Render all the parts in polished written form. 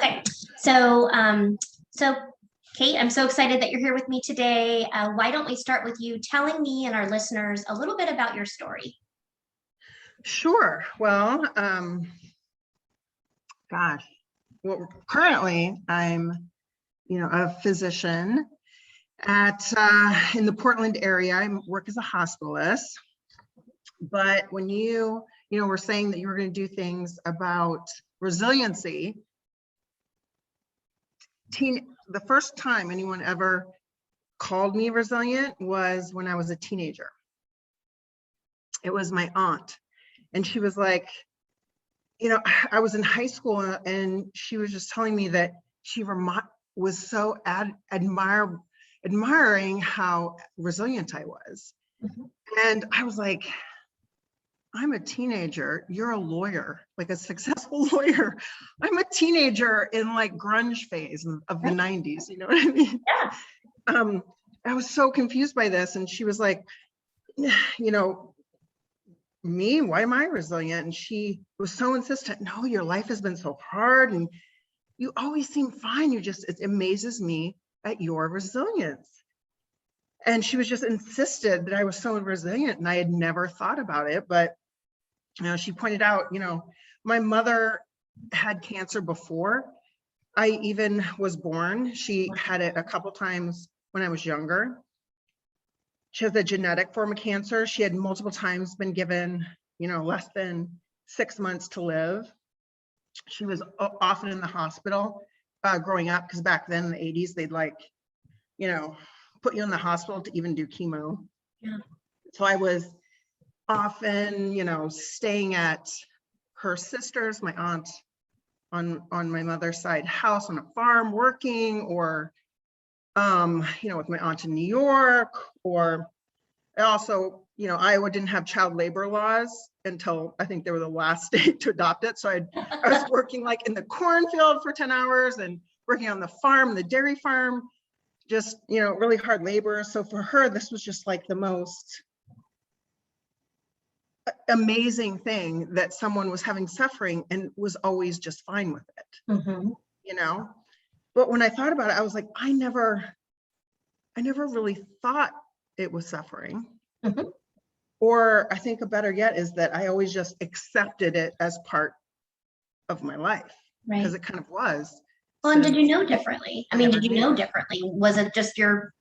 Okay, so Kate, I'm so excited that you're here with me today. Why don't we start with you telling me and our listeners a little bit about your story? Sure. Well, gosh, well, currently I'm, a physician at in the Portland area. I work as a hospitalist. But when you were saying that you were going to do things about resiliency, the first time anyone ever called me resilient was when I was a teenager. It was my aunt. And she was like, I was in high school and she was just telling me that she was so admiring how resilient I was. Mm-hmm. And I was like, I'm a teenager, you're a lawyer, like a successful lawyer. I'm a teenager in like grunge phase of the 90s, you know what I mean? Yeah. I was so confused by this. And she was like, me, why am I resilient? And she was so insistent, no, your life has been so hard and you always seem fine. It amazes me at your resilience. And she was just insisted that I was so resilient and I had never thought about it. But, she pointed out, my mother had cancer before I even was born. She had it a couple times when I was younger. She has a genetic form of cancer. She had multiple times been given, less than 6 months to live. She was often in the hospital growing up, because back then in the 80s, they'd put you in the hospital to even do chemo. Yeah. So I was often, staying at her sister's, my aunt on my mother's side house on a farm working, or with my aunt in New York, or also, Iowa didn't have child labor laws until I think they were the last state to adopt it. So I was working like in the cornfield for 10 hours and working on the farm, the dairy farm, just, really hard labor. So for her, this was just like the most amazing thing that someone was having suffering and was always just fine with it. Mm-hmm. But when I thought about it, I was like, I never really thought it was suffering. Mm-hmm. Or I think a better yet is that I always just accepted it as part of my life, because it kind of was. Well, and did you know differently? I mean, did you know differently? Was it just your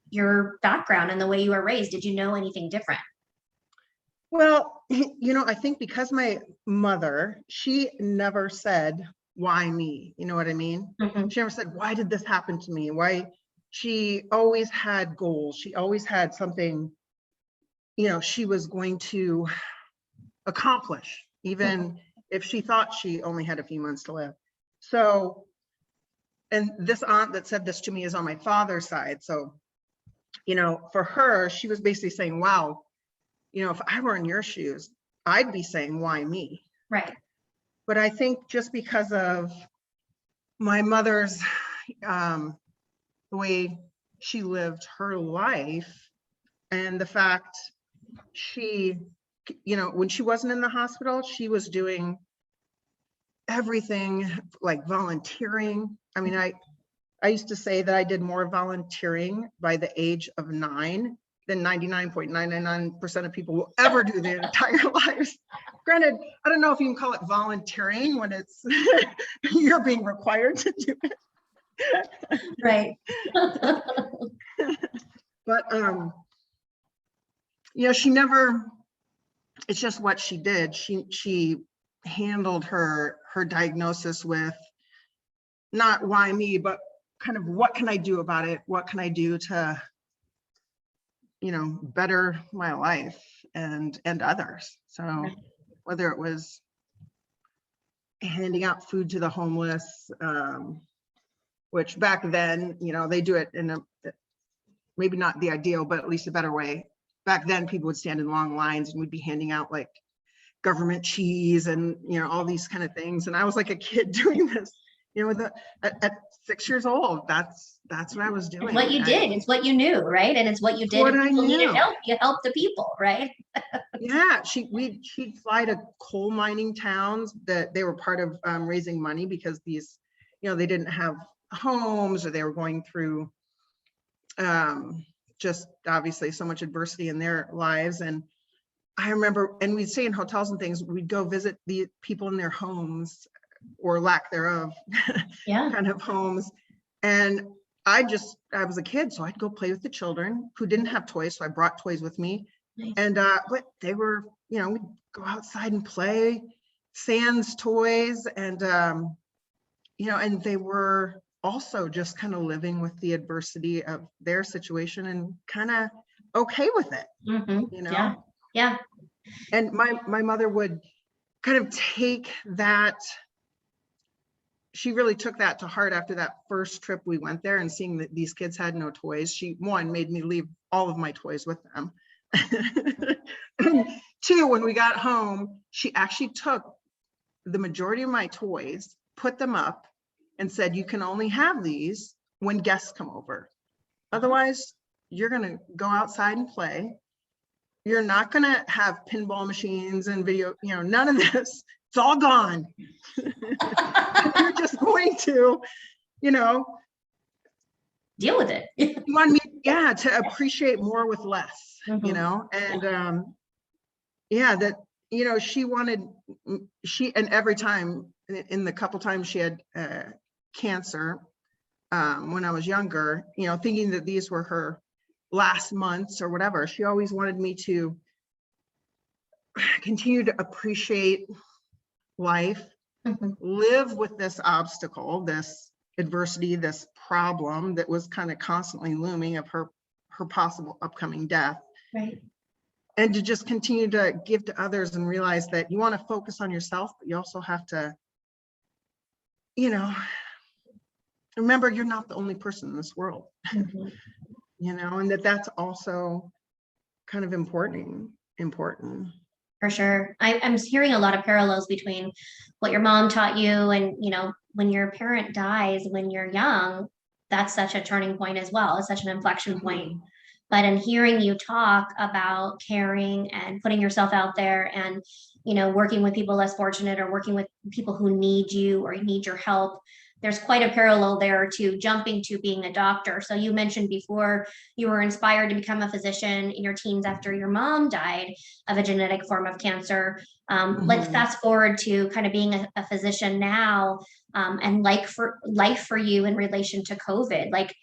background and the way you were raised? Did you know anything different? Well, I think because my mother, she never said, why me? You know what I mean? Mm-hmm. She never said, why did this happen to me? Why? She always had goals. She always had something, she was going to accomplish, even if she thought she only had a few months to live. So, and this aunt that said this to me is on my father's side. So, for her, she was basically saying, wow, if I were in your shoes, I'd be saying, why me? Right. But I think just because of my mother's, the way she lived her life, and the fact she, when she wasn't in the hospital, she was doing everything, like volunteering. I mean, I used to say that I did more volunteering by the age of 9 than 99.999% of people will ever do their entire lives. Granted, I don't know if you can call it volunteering when it's you're being required to do it. Right. But she never, it's just what she did. She handled her diagnosis with not why me, but kind of what can I do about it? What can I do to better my life and others. So whether it was handing out food to the homeless, which back then, they do it in a, maybe not the ideal, but at least a better way. Back then people would stand in long lines and we'd be handing out like government cheese and, all these kind of things. And I was like a kid doing this, at 6 years old, that's what I was doing. It's what you did. It's what you knew, right? And it's what you did. What I knew. Needed help. You helped the people, right? Yeah, she'd fly to coal mining towns that they were part of raising money, because these, they didn't have homes, or they were going through just obviously so much adversity in their lives. And I remember, and we'd stay in hotels and things, we'd go visit the people in their homes, or lack thereof, Yeah. kind of homes. And I was a kid, so I'd go play with the children who didn't have toys. So I brought toys with me. Nice. And, but they were, we'd go outside and play sans toys, and, and they were also just kind of living with the adversity of their situation and kind of okay with it, Yeah. Yeah. And my mother would kind of take that. She really took that to heart after that first trip we went there, and seeing that these kids had no toys. She, one, made me leave all of my toys with them. And two, when we got home, she actually took the majority of my toys, put them up, and said, you can only have these when guests come over. Otherwise, you're going to go outside and play. You're not going to have pinball machines and video, none of this. It's all gone. You're just going to, deal with it. you want me, to appreciate more with less, and that, she wanted, and every time, in the couple times she had cancer, when I was younger, thinking that these were her last months or whatever, she always wanted me to continue to appreciate life, live with this obstacle, this adversity, this problem that was kind of constantly looming of her possible upcoming death. Right. And to just continue to give to others, and realize that you want to focus on yourself, but you also have to, remember you're not the only person in this world, and that's also kind of important. For sure. I'm hearing a lot of parallels between what your mom taught you and, when your parent dies when you're young, that's such a turning point as well. It's such an inflection point. But in hearing you talk about caring and putting yourself out there and, working with people less fortunate, or working with people who need you or need your help, there's quite a parallel there to jumping to being a doctor. So you mentioned before you were inspired to become a physician in your teens after your mom died of a genetic form of cancer. Let's fast forward to kind of being a physician now, and life for you in relation to COVID, like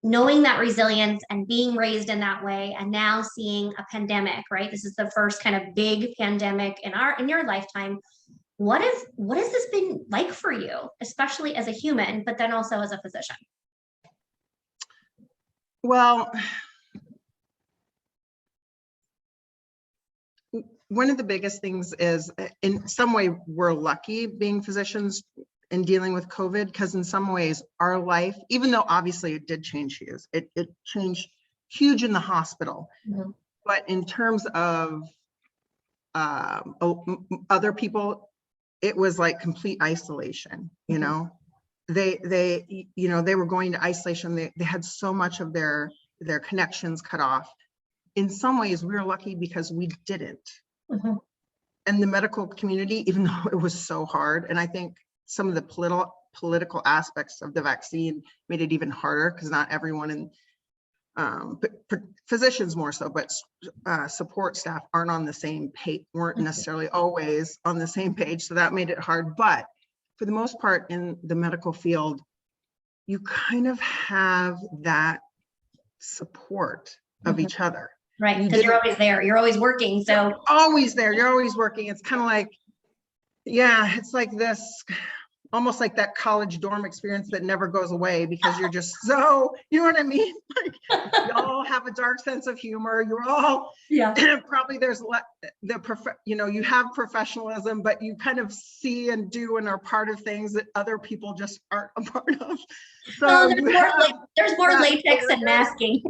knowing that resilience and being raised in that way, and now seeing a pandemic, right? This is the first kind of big pandemic in your lifetime. What has this been like for you, especially as a human, but then also as a physician? Well, one of the biggest things is, in some way, we're lucky being physicians in dealing with COVID, because in some ways our life, even though obviously it did change huge, it changed huge in the hospital, but in terms of other people, it was like complete isolation. They were going to isolation. They had so much of their connections cut off. In some ways, we were lucky because we didn't. And the medical community, even though it was so hard, and I think some of the political aspects of the vaccine made it even harder, because not everyone but physicians more so, but support staff aren't on the same page, weren't necessarily always on the same page. So that made it hard. But for the most part in the medical field, you kind of have that support of each other. Right, because you're always there. You're always working. So you're always there. You're always working. It's kind of like, it's like this, almost like that college dorm experience that never goes away, because you're just so, you know what I mean? Like, you all have a dark sense of humor. You're all, probably there's you have professionalism, but you kind of see and do and are part of things that other people just aren't a part of. So there's more latex and masking.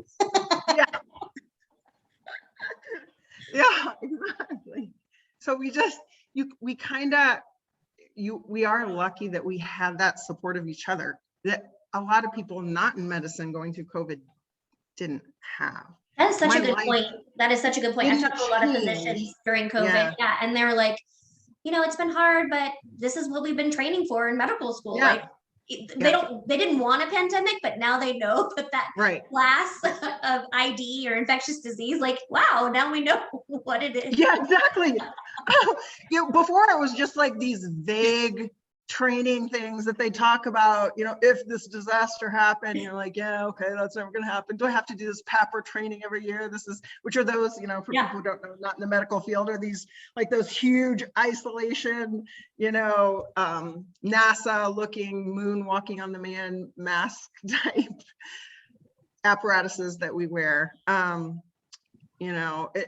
Yeah, exactly. So we are lucky that we have that support of each other that a lot of people not in medicine going through COVID didn't have. That is such a good point. That is such a good point. I've talked to a lot of physicians during COVID, and they're like, it's been hard, but this is what we've been training for in medical school. Like, they didn't want a pandemic, but now they know that Right. class of ID or infectious disease, like, wow, now we know what it is. Yeah, exactly. Before it was just like these vague training things that they talk about, if this disaster happened, you're like, yeah, okay, that's never going to happen. Do I have to do this PAPR training every year? Which are those, for Yeah. people who don't know, not in the medical field, are these like those huge isolation, NASA looking moon walking on the man mask type apparatuses that we wear.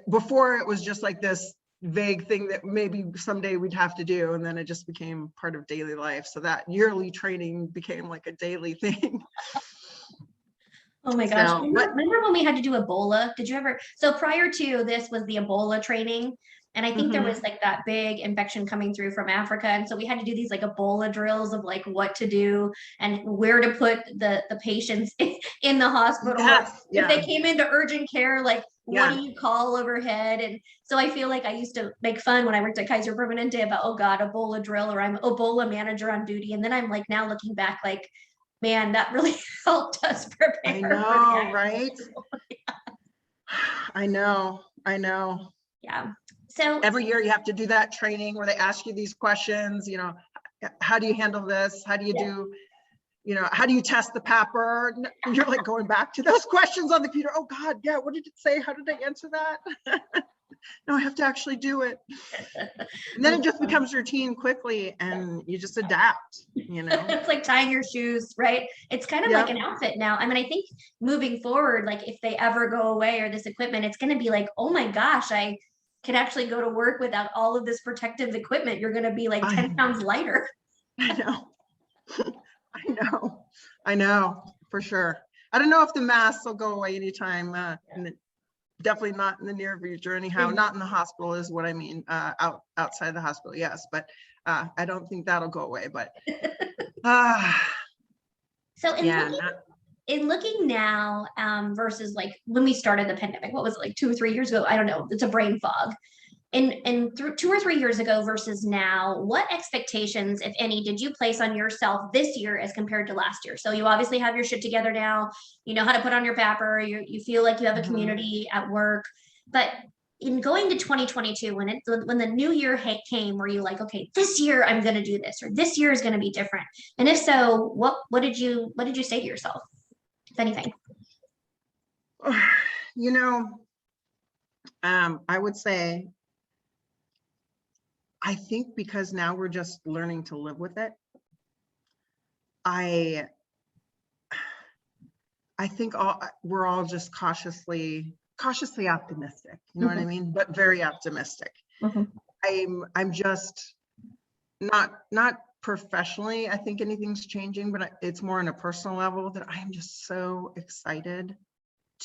Before it was just like this vague thing that maybe someday we'd have to do, and then it just became part of daily life. So that yearly training became like a daily thing. Oh my gosh. So, Remember when we had to do Ebola? Did you ever? So prior to this was the Ebola training. And I think there was like that big infection coming through from Africa. And so we had to do these like Ebola drills of like what to do and where to put the patients in the hospital. yes, If they came into urgent care, like what yeah. do you call overhead? And so I feel like I used to make fun when I worked at Kaiser Permanente about, oh God, Ebola drill, or I'm Ebola manager on duty. And then I'm like now looking back, like, man, that really helped us prepare. I know, right? I know. Yeah. So every year you have to do that training where they ask you these questions, how do you handle this? How do you do, how do you test the PAPR? You're like going back to those questions on the computer. Oh God, yeah, what did it say? How did I answer that? No, I have to actually do it. And then it just becomes routine quickly and you just adapt, It's like tying your shoes, right? It's kind of like an outfit now. I mean, I think moving forward, like if they ever go away or this equipment, it's going to be like, oh my gosh, I can actually go to work without all of this protective equipment. You're going to be like 10 pounds lighter. I know, for sure. I don't know if the masks will go away anytime, definitely not in the near future anyhow. Not in the hospital is what I mean, outside the hospital, yes, but I don't think that'll go away, but so in looking now versus like when we started the pandemic, what was it, like 2 or 3 years ago? I don't know, it's a brain fog. And 2 or 3 years ago versus now, what expectations, if any, did you place on yourself this year as compared to last year? So you obviously have your shit together now, you know how to put on your PAPR, you feel like you have a community at work, but in going to 2022, when the new year came, were you like, okay, this year I'm going to do this, or this year is going to be different? And if so, what did you say to yourself, if anything? I would say, I think because now we're just learning to live with it. I think we're all just cautiously optimistic, you know what I mean? But very optimistic. I'm just not professionally, I think anything's changing, but it's more on a personal level that I am just so excited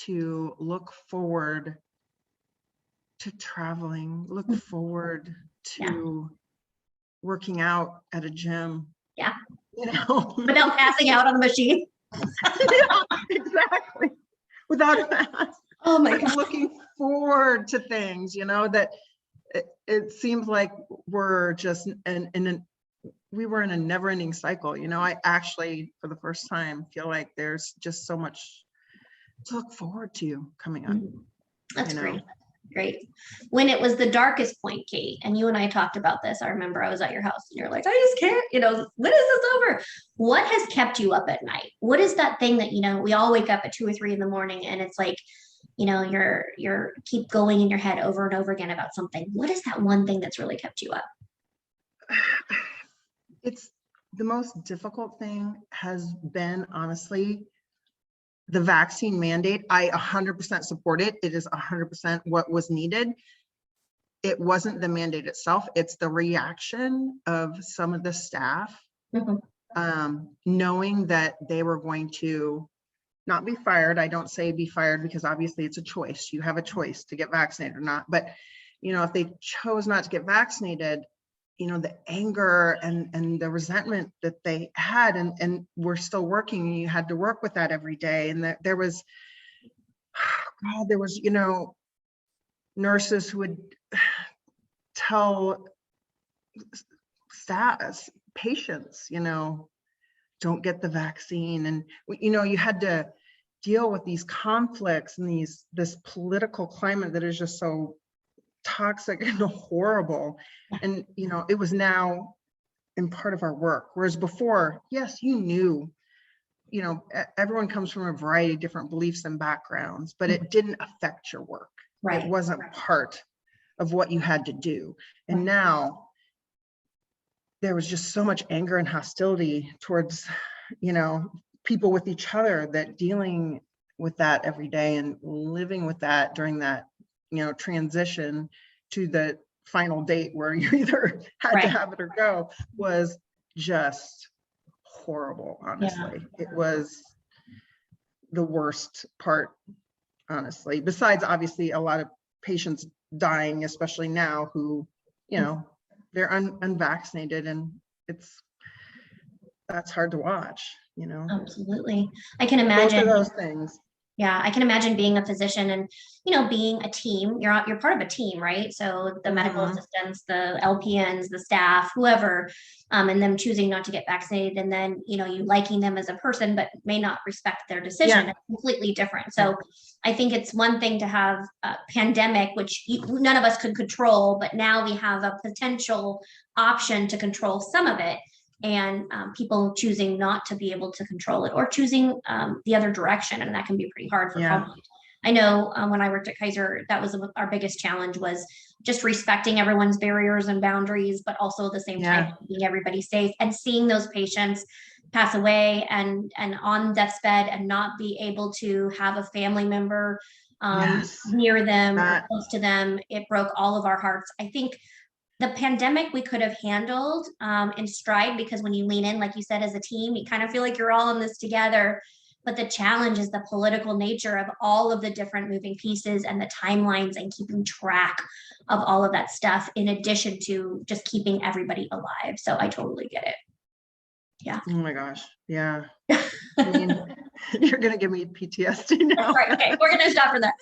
to look forward to traveling, look forward to working out at a gym. Yeah. Without passing out on the machine. Yeah, exactly. Without a mask. Oh my God. I'm looking forward to things, that it seems like we're just we were in a never-ending cycle. I actually, for the first time, feel like there's just so much to look forward to coming up. That's great. When it was the darkest point, Kate, and you and I talked about this, I remember I was at your house and you're like, I just can't, when is this over? What has kept you up at night? What is that thing that, we all wake up at 2 or 3 in the morning and it's like, you're keep going in your head over and over again about something. What is that one thing that's really kept you up? It's the most difficult thing has been, honestly, the vaccine mandate. I 100% support it. It is 100% what was needed. It wasn't the mandate itself. It's the reaction of some of the staff, knowing that they were going to not be fired. I don't say be fired because obviously it's a choice. You have a choice to get vaccinated or not. But, if they chose not to get vaccinated, the anger and the resentment that they had, and we're still working, and you had to work with that every day. And there was, nurses who would tell staff, patients, don't get the vaccine. And, you know, you had to deal with these conflicts and this political climate that is just so toxic and horrible. And, you know, it was now in part of our work. Whereas before, yes, you knew, you know, everyone comes from a variety of different beliefs and backgrounds, but it didn't affect your work. Right. It wasn't part of what you had to do. And now there was just so much anger and hostility towards, you know, people with each other, that dealing with that every day and living with that during that, you know, transition to the final date where you either had to have it or go, was just horrible. Honestly, it was the worst part, honestly, besides obviously a lot of patients dying, especially now, who, you know, they're unvaccinated, and that's hard to watch, you know. Absolutely. I can Both imagine. of those things. Yeah, I can imagine being a physician and, you know, being a team. You're part of a team, right? So the medical assistants, the LPNs, the staff, whoever, and them choosing not to get vaccinated, and then, you know, you liking them as a person, but may not respect their decision. It's completely different. So I think it's one thing to have a pandemic, which none of us could control, but now we have a potential option to control some of it. And people choosing not to be able to control it, or choosing the other direction, and that can be pretty hard for families. I know when I worked at Kaiser, that was our biggest challenge, was just respecting everyone's barriers and boundaries, but also at the same time keeping everybody safe, and seeing those patients pass away and on death's bed, and not be able to have a family member near them or close to them. It broke all of our hearts. I think the pandemic we could have handled in stride, because when you lean in, like you said, as a team, you kind of feel like you're all in this together. But the challenge is the political nature of all of the different moving pieces, and the timelines, and keeping track of all of that stuff, in addition to just keeping everybody alive. So I totally get it. Yeah. Oh my gosh. Yeah. I mean, you're going to give me PTSD now. Right. Okay. We're going to stop for that.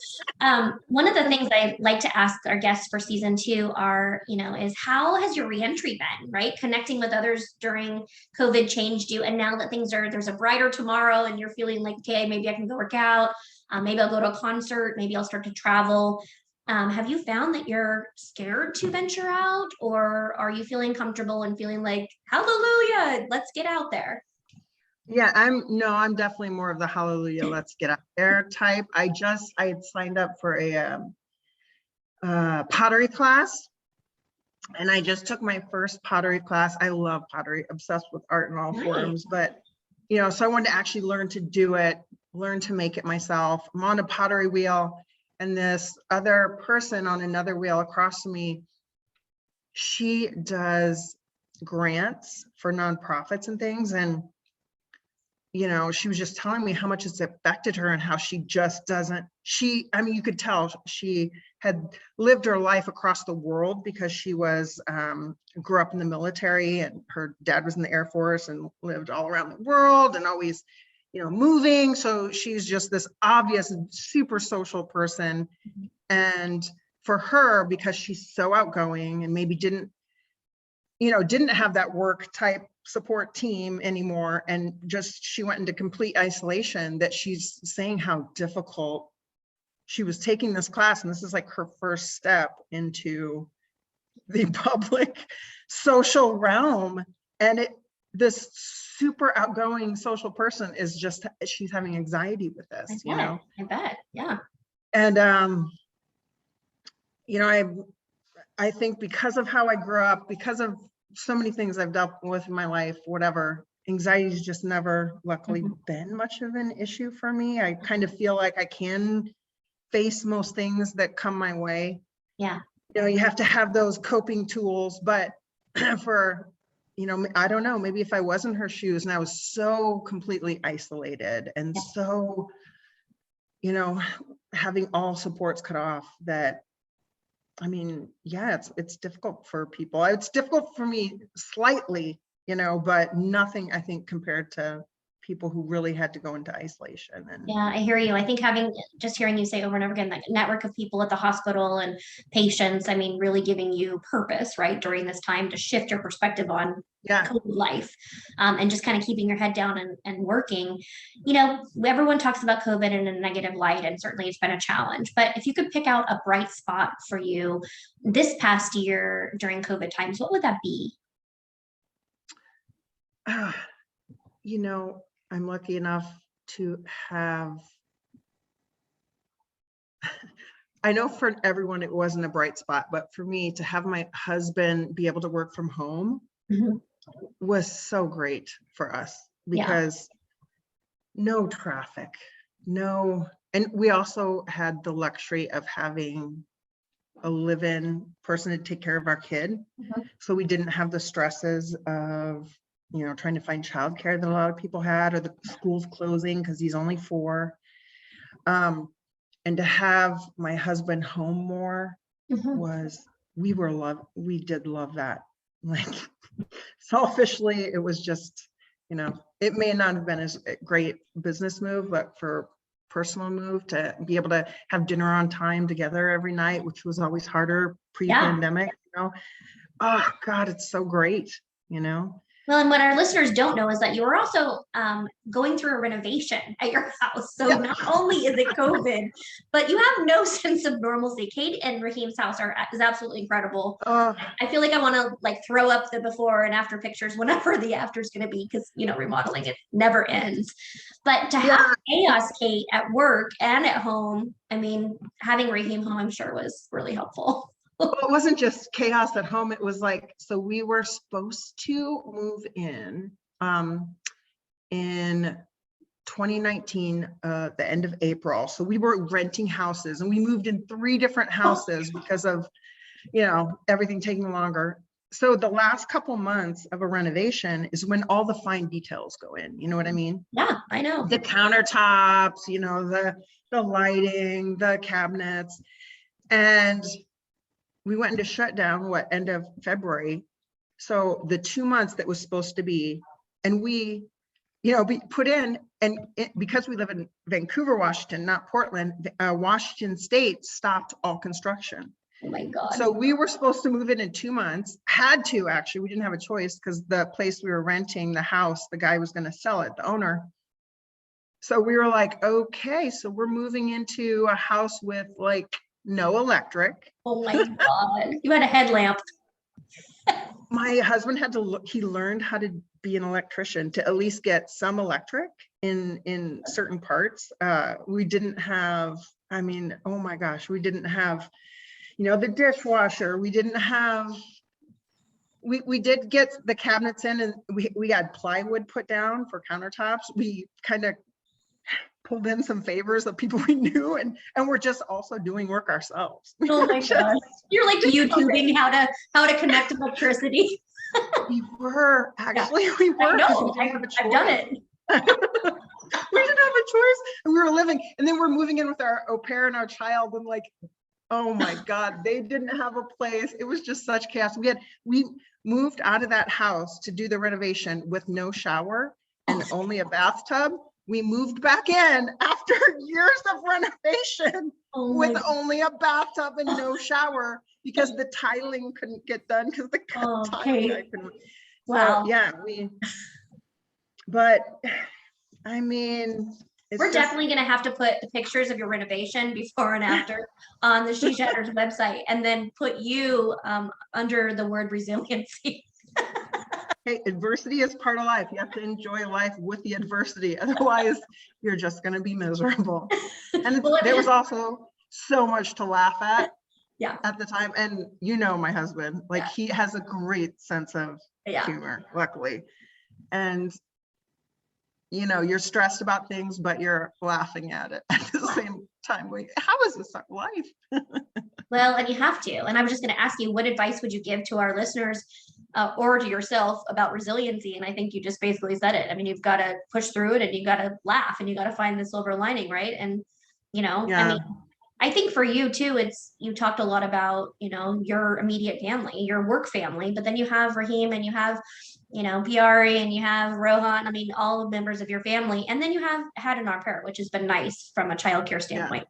One of the things I like to ask our guests for season 2 are, you know, is how has your reentry been, right? Connecting with others during COVID changed you. And now that there's a brighter tomorrow, and you're feeling like, okay, maybe I can go work out. Maybe I'll go to a concert. Maybe I'll start to travel. Have you found that you're scared to venture out, or are you feeling comfortable and feeling like, hallelujah, let's get out there? Yeah, I'm definitely more of the hallelujah, let's get out there type. I had signed up for a pottery class, and I just took my first pottery class. I love pottery, obsessed with art in all forms, but, you know, so I wanted to actually learn to do it, learn to make it myself. I'm on a pottery wheel, and this other person on another wheel across from me, she does grants for nonprofits and things. And, you know, she was just telling me how much it's affected her, and how she just doesn't, I mean, you could tell she had lived her life across the world, because she was, grew up in the military, and her dad was in the Air Force, and lived all around the world, and always, you know, moving. So she's just this obvious, super social person. And for her, because she's so outgoing, and maybe didn't have that work type support team anymore, and just she went into complete isolation, that she's saying how difficult she was taking this class. And this is like her first step into the public social realm. And this super outgoing social person is just, she's having anxiety with this, you know? I bet. Yeah. And, you know, I think because of how I grew up, because of so many things I've dealt with in my life, whatever, anxiety has just never, luckily, been much of an issue for me. I kind of feel like I can face most things that come my way. Yeah. You know, you have to have those coping tools, but for, you know, I don't know, maybe if I was in her shoes and I was so completely isolated, and so, you know, having all supports cut off, that, I mean, yeah, it's difficult for people. It's difficult for me slightly, you know, but nothing, I think, compared to people who really had to go into isolation. And Yeah, I hear you. I think just hearing you say over and over again, that network of people at the hospital and patients, I mean, really giving you purpose, right, during this time to shift your perspective on yeah, COVID life, and just kind of keeping your head down and working. You know, everyone talks about COVID in a negative light, and certainly it's been a challenge. But if you could pick out a bright spot for you this past year during COVID times, what would that be? you know, I'm lucky enough to have, I know for everyone it wasn't a bright spot, but for me to have my husband be able to work from home Mhm. was so great for us, Yeah. because no traffic, no, and we also had the luxury of having a live-in person to take care of our kid. Mhm. So we didn't have the stresses of, you know, trying to find childcare that a lot of people had, or the schools closing because he's only 4. And to have my husband home more Mhm. was, we did love that. Like, selfishly, it was just, you know, it may not have been as a great business move, but for personal move, to be able to have dinner on time together every night, which was always harder pre-pandemic, you know. Oh God, it's so great, you know. Well, and what our listeners don't know is that you were also going through a renovation at your house. So Yeah. not only is it COVID, but you have no sense of normalcy. Kate and Raheem's house is absolutely incredible. Oh, I feel like I want to like throw up the before and after pictures whenever the after is going to be, because you know remodeling, it never ends. But to have chaos, Kate, at work and at home, I mean, having Raheem home, I'm sure was really helpful. well, it wasn't just chaos at home. It was like, so we were supposed to move in 2019, the end of April. So we were renting houses, and we moved in 3 different houses because of, you know, everything taking longer. So the last couple months of a renovation is when all the fine details go in. You know what I mean? Yeah, I know. The countertops, you know, the lighting, the cabinets. And we went into shutdown, end of February. So the 2 months that was supposed to be, and we, you know, be put in, and because we live in Vancouver, Washington, not Portland, Washington State stopped all construction. Oh my God. So we were supposed to move in 2 months, had to actually, we didn't have a choice because the place we were renting, the house, the guy was going to sell it, the owner. So we were like, okay, so we're moving into a house with like no electric. Oh my God. You had a headlamp. My husband had to look, he learned how to be an electrician to at least get some electric in certain parts. We didn't have, I mean, oh my gosh, we didn't have, you know, the dishwasher. We didn't have, we did get the cabinets in, and we had plywood put down for countertops. We kind of pulled in some favors of people we knew, and we're just also doing work ourselves. Oh my God. You're like YouTubing how to connect electricity. We were actually, we were. I know. We didn't have a choice. I've done it. We didn't have a choice, and we were living, and then we're moving in with our au pair and our child, and like, oh my God, they didn't have a place. It was just such chaos. We moved out of that house to do the renovation with no shower and only a bathtub. We moved back in after years of renovation with only a bathtub and no shower, because the tiling couldn't get done because the tiling I couldn't. Wow. So yeah, but I mean, we're definitely going to have to put the pictures of your renovation before and after on the She Shatters website, and then put you under the word resiliency. Hey, adversity is part of life. You have to enjoy life with the adversity. Otherwise, you're just going to be miserable. And there was also so much to laugh at at the time. And you know, my husband, like he has a great sense of humor, luckily. And you know, you're stressed about things, but you're laughing at it at the same time. Like, how is this our life? Well, and you have to. And I was just going to ask you, what advice would you give to our listeners or to yourself about resiliency? And I think you just basically said it. I mean, you've got to push through it, and you got to laugh, and you got to find the silver lining, right? And, you know, I mean, I think for you too, you talked a lot about, you know, your immediate family, your work family, but then you have Raheem, and you have Biari, and you have Rohan, I mean, all members of your family. And then you have had an au pair, which has been nice from a childcare standpoint.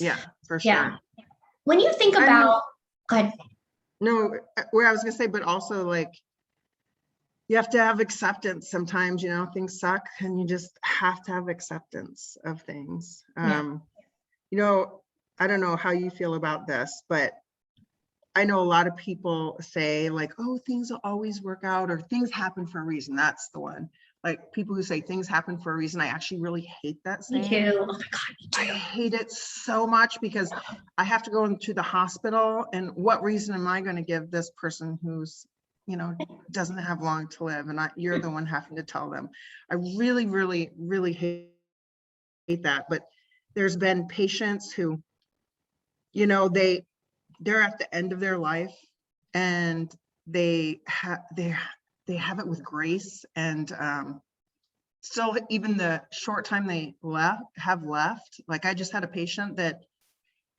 Yeah, for Yeah. sure. When you think I mean, about, go ahead. No, where I was gonna say, but also like, you have to have acceptance sometimes, things suck and you just have to have acceptance of things. Yeah. I don't know how you feel about this, but I know a lot of people say like, oh, things will always work out, or things happen for a reason. That's the one. Like people who say things happen for a reason, I actually really hate that Me saying. too. Oh my God, me I too. hate it so much because I have to go into the hospital, and what reason am I going to give this person who's, doesn't have long to live, and you're the one having to tell them. I really, really, really hate that. But there's been patients who, they're at the end of their life, and they have it with grace, and still, even the short time they have left. Like I just had a patient that,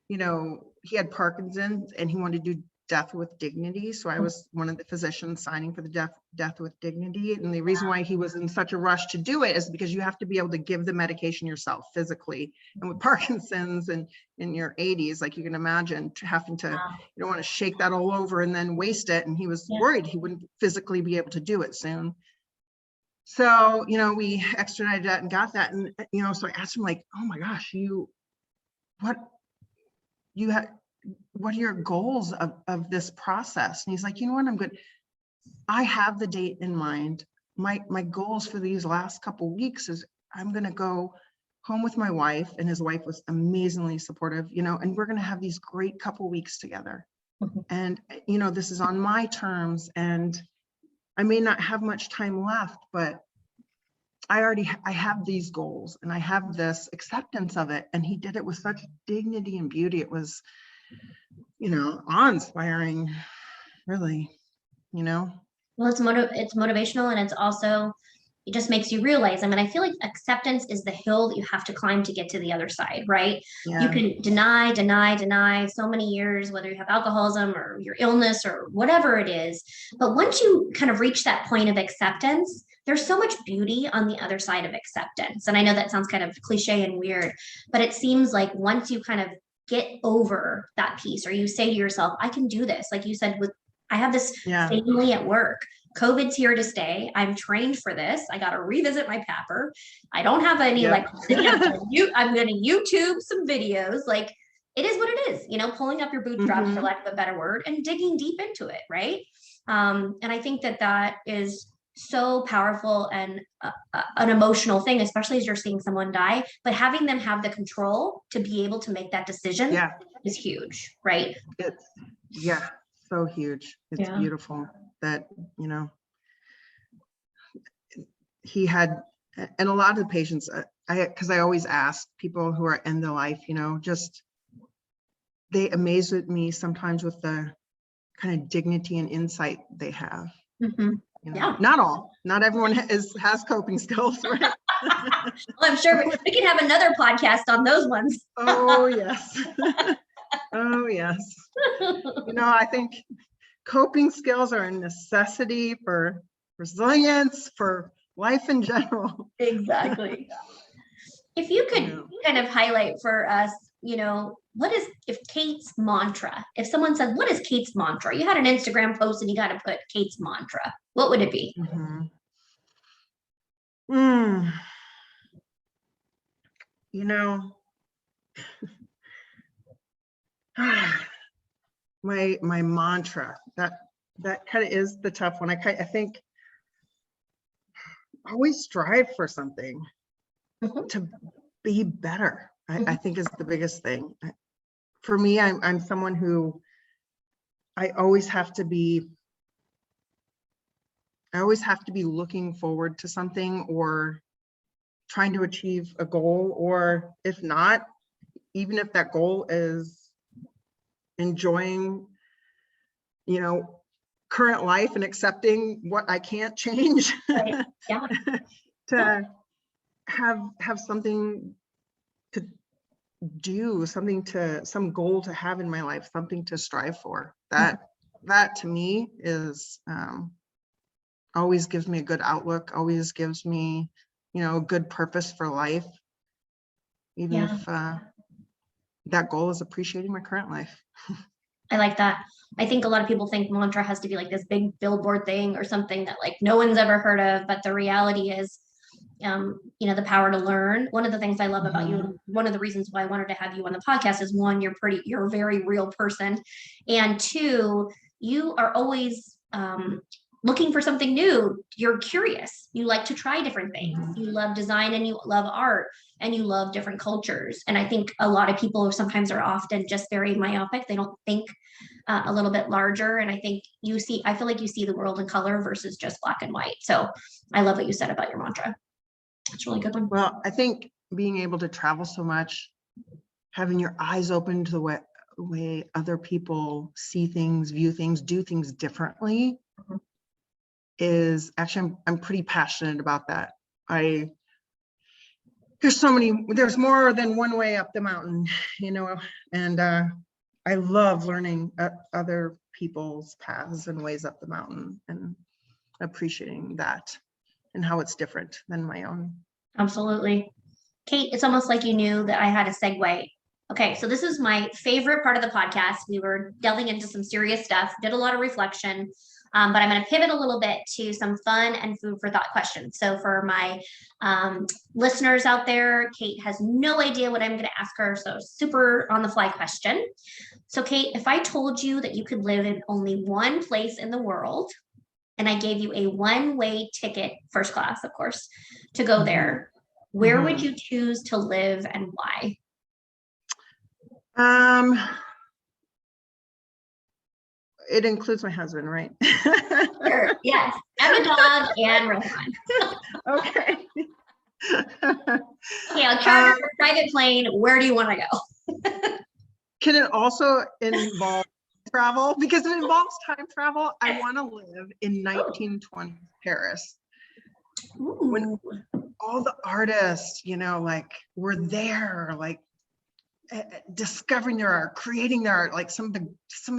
he had Parkinson's and he wanted to do death with dignity. So I was one of the physicians signing for the death with dignity. And the reason why he was in such a rush to do it is because you have to be able to give the medication yourself physically. And with Parkinson's and in your 80s, like you can imagine having to, Wow. you don't want to shake that all over and then waste it. And he was worried he wouldn't physically be able to do it soon. So, we extradited that and got that. And, so I asked him like, oh my gosh, what are your goals of this process? And he's like, you know what, I'm good. I have the date in mind. My goals for these last couple weeks is I'm going to go home with my wife, and his wife was amazingly supportive, and we're going to have these great couple weeks together. And, this is on my terms, and I may not have much time left, but I have these goals and I have this acceptance of it. And he did it with such dignity and beauty. It was, awe-inspiring, really, Well, it's motivational, and it's also, it just makes you realize. I mean, I feel like acceptance is the hill that you have to climb to get to the other side, right? You Yeah. can deny so many years, whether you have alcoholism or your illness or whatever it is. But once you kind of reach that point of acceptance, there's so much beauty on the other side of acceptance. And I know that sounds kind of cliche and weird, but it seems like once you kind of get over that piece, or you say to yourself, I can do this. Like you said, I have this Yeah. family at work. COVID's here to stay. I'm trained for this. I got to revisit my PAPR. I don't have any electricity. I'm going to YouTube some videos. Like, it is what it is, pulling up your bootstraps, for lack of a better word, and digging deep into it. Right. And I think that is so powerful and an emotional thing, especially as you're seeing someone die, but having them have the control to be able to make that decision is huge. Right. It's, so huge. It's beautiful that, he had, and a lot of the patients, because I always ask people who are end of life, just, they amaze with me sometimes with the kind of dignity and insight they have. Not everyone has coping skills, right? Well, I'm sure we can have another podcast on those ones. Oh, yes. Oh, yes. I think coping skills are a necessity for resilience, for life in general. Exactly. If you could kind of highlight for us, if Kate's mantra, if someone said, what is Kate's mantra? You had an Instagram post and you got to put Kate's mantra. What would it be? My mantra, that kind of is the tough one. I think always strive for something to be better. I think is the biggest thing. For me, I'm someone who I always have to be looking forward to something, or trying to achieve a goal, or if not, even if that goal is enjoying, current life and accepting what I can't change, Right. Yeah. to have something to do, some goal to have in my life, something to strive for. That to me is always gives me a good outlook, always gives me, a good purpose for life, even Yeah. if that goal is appreciating my current life. I like that. I think a lot of people think mantra has to be like this big billboard thing or something that like no one's ever heard of, but the reality is, the power to learn. One of the things I love about you, and one of the reasons why I wanted to have you on the podcast is one, you're a very real person, and two, you are always looking for something new. You're curious. You like to try different things. You love design and you love art and you love different cultures. And I think a lot of people sometimes are often just very myopic. They don't think a little bit larger. And I feel like you see the world in color versus just black and white. So I love what you said about your mantra. It's a really good one. Well, I think being able to travel so much, having your eyes open to the way other people see things, view things, do things differently is actually, I'm pretty passionate about that. There's more than one way up the mountain, and I love learning other people's paths and ways up the mountain and appreciating that and how it's different than my own. Absolutely. Kate, it's almost like you knew that I had a segue. Okay, so this is my favorite part of the podcast. We were delving into some serious stuff, did a lot of reflection, but I'm going to pivot a little bit to some fun and food for thought questions. So for my listeners out there, Kate has no idea what I'm going to ask her, so super on the fly question. So Kate, if I told you that you could live in only one place in the world, and I gave you a one-way ticket, first class, of course, to go there, where would you choose to live and why? It includes my husband, right? Sure, yes, and a dog and Rohan. Okay. Okay, I'll charter a private plane. Where do you want to go? Can it also involve travel? Because if it involves time travel, I want to live in 1920s Paris. When all the artists, were there, discovering their art, creating their art, like some of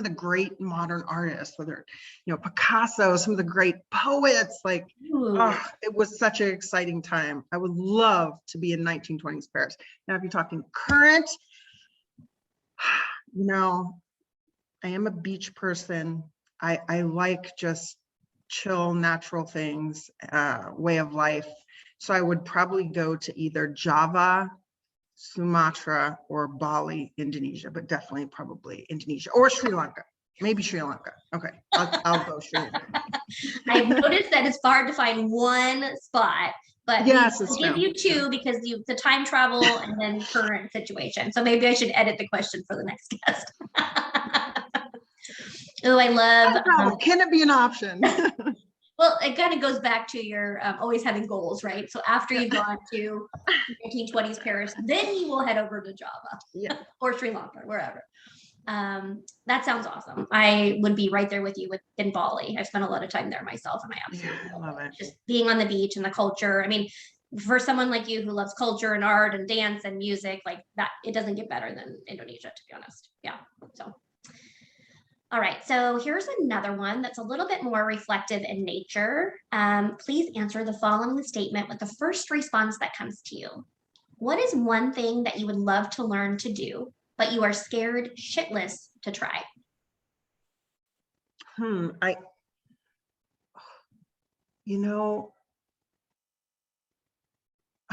the great modern artists, whether Picasso, some of the great poets, it was such an exciting time. I would love to be in 1920s Paris. Now, if you're talking current, I am a beach person. I like just chill, natural things, way of life. So I would probably go to either Java, Sumatra, or Bali, Indonesia, but definitely probably Indonesia or Sri Lanka. Maybe Sri Lanka. Okay, I'll go Sri Lanka. I've noticed that it's hard to find one spot, but yes, we'll give you two because the time travel and then current situation. So maybe I should edit the question for the next guest. Oh, I love. Can it be an option? Well, it kind of goes back to your always having goals, right? So after you've gone to 1920s Paris, then you will head over to Java or Sri Lanka, wherever. That sounds awesome. I would be right there with you in Bali. I've spent a lot of time there myself, and I absolutely love it. Just being on the beach and the culture. I mean, for someone like you who loves culture and art and dance and music, like that, it doesn't get better than Indonesia, to be honest. Yeah. So. All right, so here's another one that's a little bit more reflective in nature. Please answer the following statement with the first response that comes to you. What is one thing that you would love to learn to do, but you are scared shitless to try? I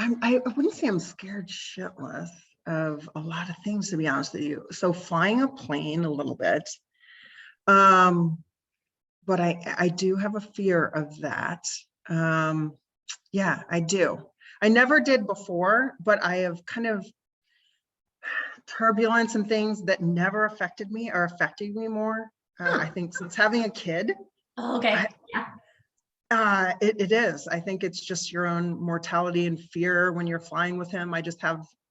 wouldn't say I'm scared shitless of a lot of things, to be honest with you. So flying a plane a little bit. But I do have a fear of that. Yeah, I do. I never did before, but I have kind of turbulence and things that never affected me are affecting me more. I think since having a kid. Okay. It is. I think it's just your own mortality and fear when you're flying with him. I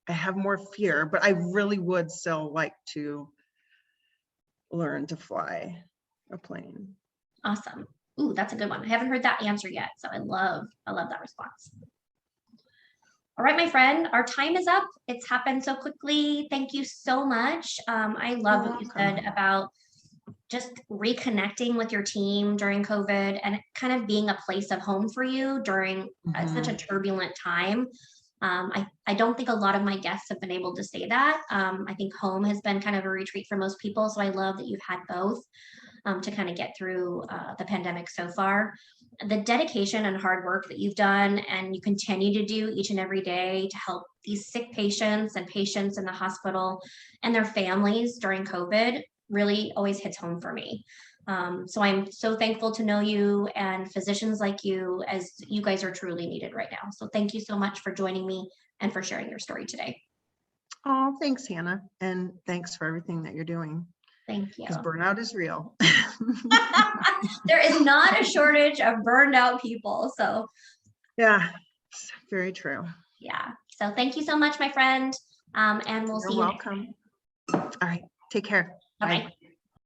have more fear, but I really would still like to learn to fly a plane. Awesome. Ooh, that's a good one. I haven't heard that answer yet, so I love that response. All right, my friend, our time is up. It's happened so quickly. Thank you so much. I love what you said about just reconnecting with your team during COVID and kind of being a place of home for you during such a turbulent time. I don't think a lot of my guests have been able to say that. I think home has been kind of a retreat for most people. So I love that you've had both to kind of get through the pandemic so far. The dedication and hard work that you've done and you continue to do each and every day to help these sick patients and patients in the hospital and their families during COVID really always hits home for me. So I'm so thankful to know you and physicians like you, as you guys are truly needed right now. So thank you so much for joining me and for sharing your story today. Oh, thanks, Hannah. And thanks for everything that you're doing. Thank you. Because burnout is real. There is not a shortage of burned out people. So yeah, it's very true. yeah. So thank you so much, my friend. And we'll You're see you next welcome. All right. Take care. time. Bye. Bye-bye.